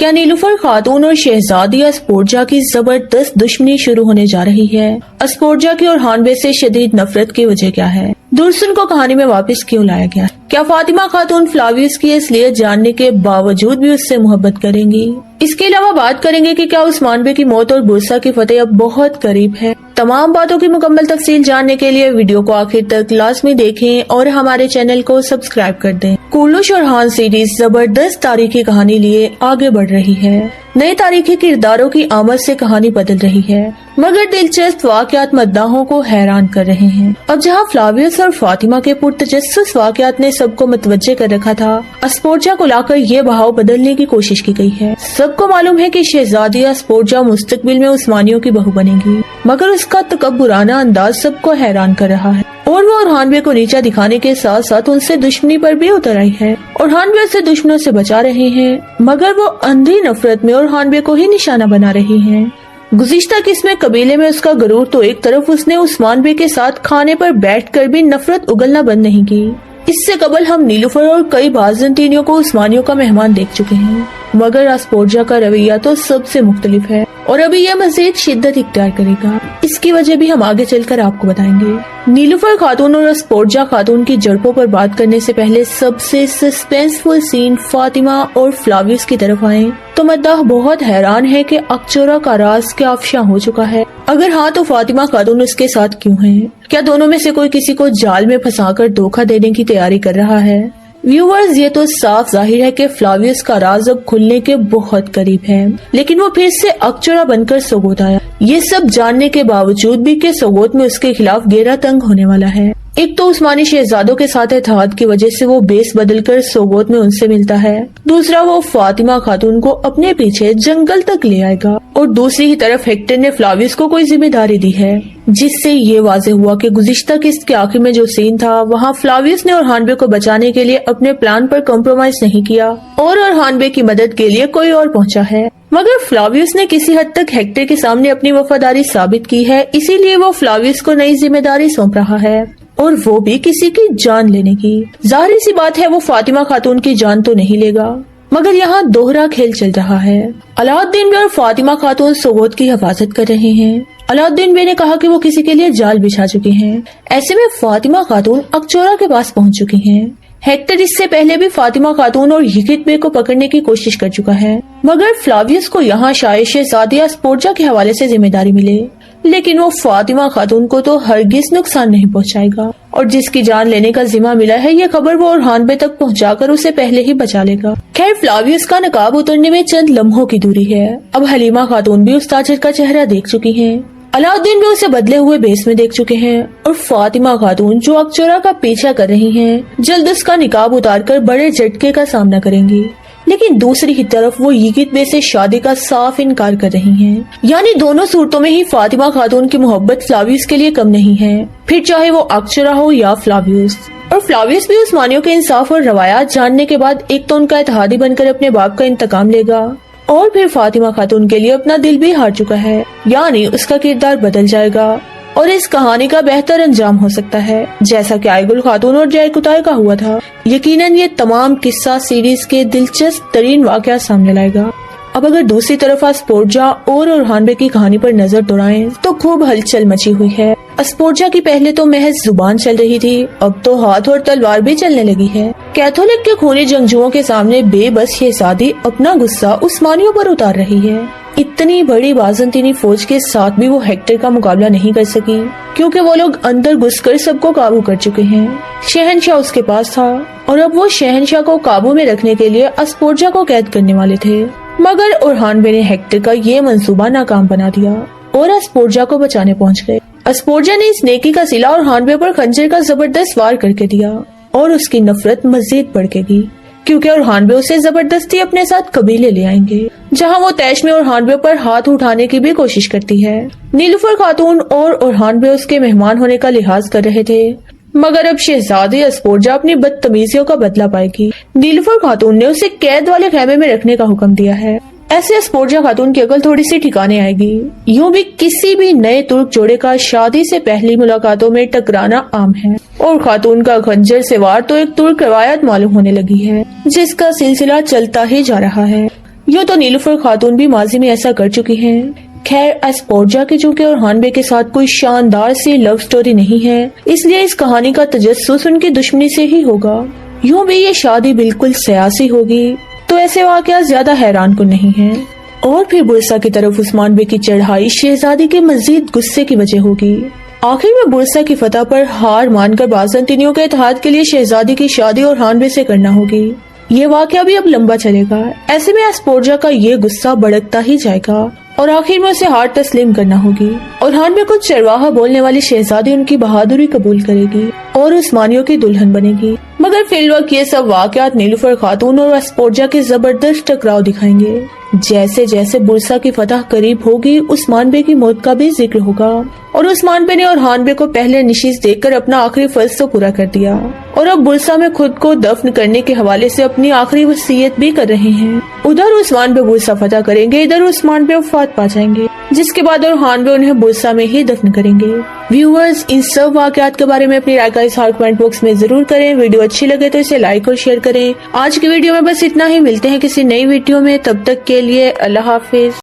کیا نیلوفر خاتون اور شہزادی اسپورجا کی زبردست دشمنی شروع ہونے جا رہی ہے؟ اسپورجا کی اور ہانبے سے شدید نفرت کی وجہ کیا ہے؟ دورسن کو کہانی میں واپس کیوں لایا گیا؟ کیا فاطمہ خاتون فلاویوس کی اصلیت جاننے کے باوجود بھی اس سے محبت کریں گی؟ اس کے علاوہ بات کریں گے کہ کیا عثمان بے کی موت اور بورسا کی فتح اب بہت قریب ہے؟ تمام باتوں کی مکمل تفصیل جاننے کے لیے ویڈیو کو آخر تک لازمی دیکھیں اور ہمارے چینل کو سبسکرائب کر دیں۔ کورلوش اور ہان سیریز زبردست تاریخی کہانی لیے آگے بڑھ رہی ہے۔ نئے تاریخی کرداروں کی آمد سے کہانی بدل رہی ہے، مگر دلچسپ واقعات مداحوں کو حیران کر رہے ہیں۔ اب جہاں فلاویوس اور فاطمہ کے پرتجسس واقعات نے سب کو متوجہ کر رکھا تھا، اسپورجا کو لا کر یہ بہاؤ بدلنے کی کوشش کی گئی ہے۔ سب کو معلوم ہے کہ شہزادی اسپورجا مستقبل میں عثمانیوں کی بہو بنے گی، مگر اس کا تکبرانہ انداز سب کو حیران کر رہا ہے، اور وہ اورہانبے کو نیچا دکھانے کے ساتھ ساتھ ان سے دشمنی پر بھی اتر آئی ہے۔ اورہانبے اسے دشمنوں سے بچا رہے ہیں، مگر وہ اندھی نفرت میں اورہانبے کو ہی نشانہ بنا رہی ہیں۔ گزشتہ قسط میں قبیلے میں اس کا غرور تو ایک طرف، اس نے عثمان بے کے ساتھ کھانے پر بیٹھ کر بھی نفرت اگلنا بند نہیں کی۔ اس سے قبل ہم نیلوفر اور کئی بازنطینیوں کو عثمانیوں کا مہمان دیکھ چکے ہیں، مگر اسپورجا کا رویہ تو سب سے مختلف ہے اور ابھی یہ مزید شدت اختیار کرے گا۔ اس کی وجہ بھی ہم آگے چل کر آپ کو بتائیں گے۔ نیلوفر خاتون اور اسپورجا خاتون کی جڑپوں پر بات کرنے سے پہلے سب سے سسپینسفل سین فاطمہ اور فلاویوس کی طرف آئیں تو مداح بہت حیران ہے کہ اکچورا کا راز کیا افشاں ہو چکا ہے۔ اگر ہاں تو فاطمہ خاتون اس کے ساتھ کیوں ہیں؟ کیا دونوں میں سے کوئی کسی کو جال میں پھنسا کر دھوکہ دینے کی تیاری کر رہا ہے؟ ویورز، یہ تو صاف ظاہر ہے کہ فلاویوس کا راز اب کھلنے کے بہت قریب ہے، لیکن وہ پھر سے اکچورا بن کر سوگوت آیا، یہ سب جاننے کے باوجود بھی کہ سوگوت میں اس کے خلاف گہرا تنگ ہونے والا ہے۔ ایک تو عثمانی شہزادوں کے ساتھ اتحاد کی وجہ سے وہ بیس بدل کر سوگوت میں ان سے ملتا ہے، دوسرا وہ فاطمہ خاتون کو اپنے پیچھے جنگل تک لے آئے گا، اور دوسری ہی طرف ہیکٹر نے فلاویوس کو کوئی ذمہ داری دی ہے، جس سے یہ واضح ہوا کہ گزشتہ قسط کے آخر میں جو سین تھا وہاں فلاویوس نے اورہانبے کو بچانے کے لیے اپنے پلان پر کمپرومائز نہیں کیا اور اورہانبے کی مدد کے لیے کوئی اور پہنچا ہے، مگر فلاویوس نے کسی حد تک ہیکٹر کے سامنے اپنی وفاداری ثابت کی ہے، اسی لیے وہ فلاویوس کو نئی ذمہ داری سونپ رہا ہے، اور وہ بھی کسی کی جان لینے کی۔ ظاہری سی بات ہے وہ فاطمہ خاتون کی جان تو نہیں لے گا، مگر یہاں دوہرا کھیل چل رہا ہے۔ علاؤالدین بے اور فاطمہ خاتون سوگوت کی حفاظت کر رہے ہیں۔ علاؤالدین بے نے کہا کہ وہ کسی کے لیے جال بچھا چکی ہیں، ایسے میں فاطمہ خاتون اکچورا کے پاس پہنچ چکی ہیں۔ ہیکٹر اس سے پہلے بھی فاطمہ خاتون اور یکت بے کو پکڑنے کی کوشش کر چکا ہے، مگر فلاویوس کو یہاں شاید شہزادی اسپورجا کے حوالے سے ذمہ داری ملے، لیکن وہ فاطمہ خاتون کو تو ہرگز نقصان نہیں پہنچائے گا، اور جس کی جان لینے کا ذمہ ملا ہے یہ خبر وہ اورہانبے تک پہنچا کر اسے پہلے ہی بچا لے گا۔ خیر، فلاویوس کا نقاب اترنے میں چند لمحوں کی دوری ہے۔ اب حلیمہ خاتون بھی اس تاجر کا چہرہ دیکھ چکی ہیں، علاؤالدین بھی اسے بدلے ہوئے بیس میں دیکھ چکے ہیں، اور فاطمہ خاتون جو اکچورا کا پیچھا کر رہی ہیں جلد اس کا نقاب اتار کر بڑے جھٹکے کا سامنا کریں گی، لیکن دوسری ہی طرف وہ یکت بے سے شادی کا صاف انکار کر رہی ہیں، یعنی دونوں صورتوں میں ہی فاطمہ خاتون کی محبت فلاویوس کے لیے کم نہیں ہے، پھر چاہے وہ اکچورا ہو یا فلاویوس۔ اور فلاویوس بھی عثمانیوں کے انصاف اور روایات جاننے کے بعد ایک تو ان کا اتحادی بن کر اپنے باپ کا انتقام لے گا، اور پھر فاطمہ خاتون کے لیے اپنا دل بھی ہار چکا ہے، یعنی اس کا کردار بدل جائے گا، اور اس کہانی کا بہتر انجام ہو سکتا ہے، جیسا کہ آئے گل خاتون اور جے کتائے کا ہوا تھا۔ یقیناً یہ تمام قصہ سیریز کے دلچسپ ترین واقعات سامنے لائے گا۔ اب اگر دوسری طرف اسپورجا اور اورہانبے کی کہانی پر نظر دوڑائیں تو خوب ہلچل مچی ہوئی ہے۔ اسپورجا کی پہلے تو محض زبان چل رہی تھی، اب تو ہاتھ اور تلوار بھی چلنے لگی ہے۔ کیتھولک کے خونی جنگجوؤں کے سامنے بے بس شہزادی اپنا غصہ عثمانیوں پر اتار رہی ہے۔ اتنی بڑی بازنطینی فوج کے ساتھ بھی وہ ہیکٹر کا مقابلہ نہیں کر سکی، کیونکہ وہ لوگ اندر گھس کر سب کو قابو کر چکے ہیں۔ شہنشاہ اس کے پاس تھا، اور اب وہ شہنشاہ کو قابو میں رکھنے کے لیے اسپورجا کو قید کرنے والے تھے، مگر اورہانبے نے ہیکٹر کا یہ منصوبہ ناکام بنا دیا اور اسپورجا کو بچانے پہنچ گئے۔ اسپورجا نے اس نیکی کا صلہ اورہانبے پر خنجر کا زبردست وار کر کے دیا، اور اس کی نفرت مزید بڑھ گئی، کیونکہ اورہانبے اسے زبردستی اپنے ساتھ قبیلے لے آئیں گے، جہاں وہ تیش میں اورہانبے پر ہاتھ اٹھانے کی بھی کوشش کرتی ہے۔ نیلوفر خاتون اور اورہانبے اس کے مہمان ہونے کا لحاظ کر رہے تھے، مگر اب شہزادی اسپورجا اپنی بدتمیزیوں کا بدلہ پائے گی۔ نیلوفر خاتون نے اسے قید والے خیمے میں رکھنے کا حکم دیا ہے، ایسے اسپورجا خاتون کی عقل تھوڑی سی ٹھکانے آئے گی۔ یوں بھی کسی بھی نئے ترک جوڑے کا شادی سے پہلی ملاقاتوں میں ٹکرانا عام ہے، اور خاتون کا خنجر سے وار تو ایک ترک روایت معلوم ہونے لگی ہے، جس کا سلسلہ چلتا ہی جا رہا ہے۔ یوں تو نیلوفر خاتون بھی ماضی میں ایسا کر چکی ہیں۔ خیر اسپورجا کے چونکہ اورحان بے کے ساتھ کوئی شاندار سی لو سٹوری نہیں ہے، اس لیے اس کہانی کا تجسس ان کی دشمنی سے ہی ہوگا۔ یوں بھی یہ شادی بالکل سیاسی ہوگی تو ایسے واقعات زیادہ حیران کن نہیں ہیں۔ اور پھر بورسا کی طرف عثمان بے کی چڑھائی شہزادی کے مزید غصے کی وجہ ہوگی۔ آخر میں بورسا کی فتح پر ہار مان کر بازنطینیوں کے اتحاد کے لیے شہزادی کی شادی اورحان بے سے کرنا ہوگی۔ یہ واقعہ بھی اب لمبا چلے گا، ایسے میں اسپورجا کا یہ غصہ بڑھتا ہی جائے گا اور آخر میں اسے ہار تسلیم کرنا ہوگی۔ اورحان بے کچھ چرواہا بولنے والی شہزادی ان کی بہادری قبول کرے گی اور عثمانیوں کی دلہن بنے گی، مگر فی الوقت یہ سب واقعات نیلوفر خاتون اور اسپورجا کے زبردست ٹکراؤ دکھائیں گے۔ جیسے جیسے بورسا کی فتح قریب ہوگی عثمان بے کی موت کا بھی ذکر ہوگا، اور عثمان بے نے اورحان بے کو پہلے نشیز دیکھ کر اپنا آخری فرض تو پورا کر دیا اور اب بورسا میں خود کو دفن کرنے کے حوالے سے اپنی آخری وصیت بھی کر رہے ہیں۔ ادھر عثمان بے بورسا فتح کریں گے، ادھر عثمان بے وفات پا جائیں گے، جس کے بعد اورحان بے انہیں بورسا میں ہی دفن کریں گے۔ ویورز ان سب واقعات کے بارے میں اپنی رائے کا اظہار کمنٹ باکس میں ضرور کریں۔ ویڈیو اچھی لگے تو اسے لائک اور شیئر کریں۔ آج کی ویڈیو میں بس اتنا ہی، ملتے ہیں کسی نئی ویڈیو میں، تب تک کے لیے اللہ حافظ۔